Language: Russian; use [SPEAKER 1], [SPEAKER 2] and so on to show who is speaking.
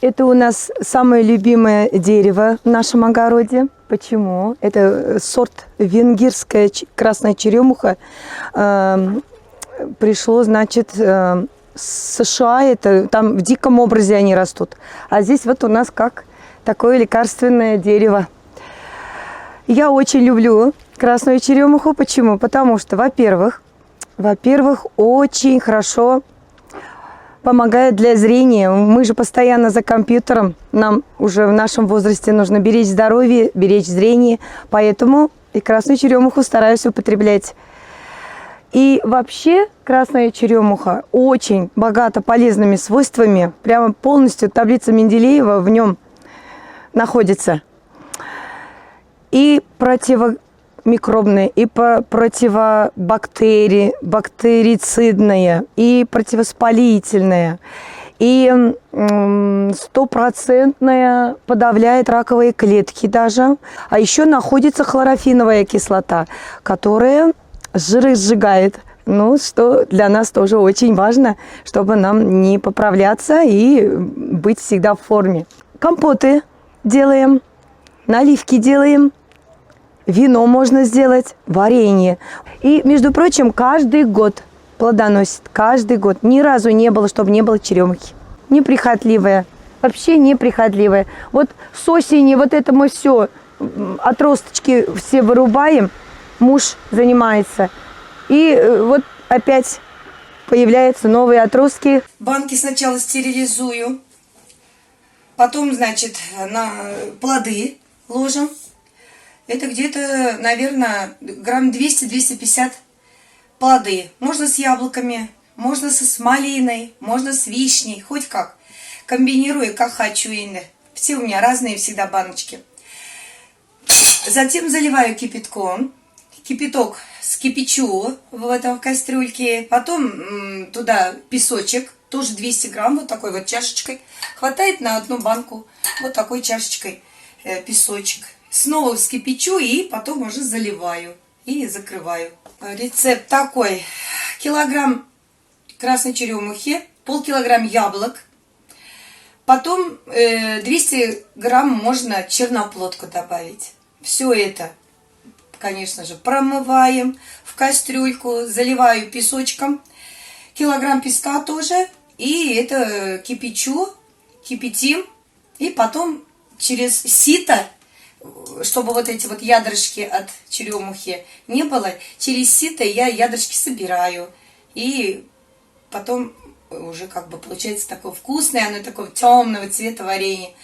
[SPEAKER 1] Это у нас самое любимое дерево в нашем огороде. Почему? Это сорт венгерская красная черемуха. Пришло, значит, с США. Это там в диком образе они растут. А здесь вот у нас как такое лекарственное дерево. Я очень люблю красную черемуху. Почему? Потому что, во-первых, очень хорошо помогает для зрения. Мы же постоянно за компьютером. Нам уже в нашем возрасте нужно беречь здоровье, беречь зрение. Поэтому и красную черемуху стараюсь употреблять. И вообще красная черемуха очень богата полезными свойствами. Прямо полностью таблица Менделеева в нем находится. И противомикробная, и бактерицидная, и противовоспалительная, и 100% подавляет раковые клетки даже. А еще находится хлорофиновая кислота, которая жиры сжигает. Ну, что для нас тоже очень важно, чтобы нам не поправляться и быть всегда в форме. Компоты делаем, наливки делаем. Вино можно сделать, варенье. И, между прочим, каждый год плодоносит. Каждый год. Ни разу не было, чтобы не было черемухи. Неприхотливая. Вообще неприхотливая. Вот с осени вот это мы все, отросточки все вырубаем. Муж занимается. И вот опять появляются новые отростки. Банки сначала стерилизую. Потом, значит, на плоды ложим. Это где-то, наверное, грамм 200-250 плоды. Можно с яблоками, можно с малиной, можно с вишней, хоть как. Комбинирую, как хочу. Все у меня разные всегда баночки. Затем заливаю кипятком. Кипяток скипячу в этом кастрюльке. Потом туда песочек, тоже 200 грамм, вот такой вот чашечкой. Хватает на одну банку вот такой чашечкой песочек. Снова вскипячу и потом уже заливаю и закрываю. Рецепт такой. Килограмм красной черемухи, полкилограмма яблок. Потом 200 грамм можно черноплодку добавить. Все это, конечно же, промываем в кастрюльку, заливаю песочком. Килограмм песка тоже. И это кипятим. И потом через сито, чтобы вот эти вот ядрышки от черемухи не было, через сито я ядрышки собираю. И потом уже как бы получается такое вкусное, оно такого темного цвета варенье.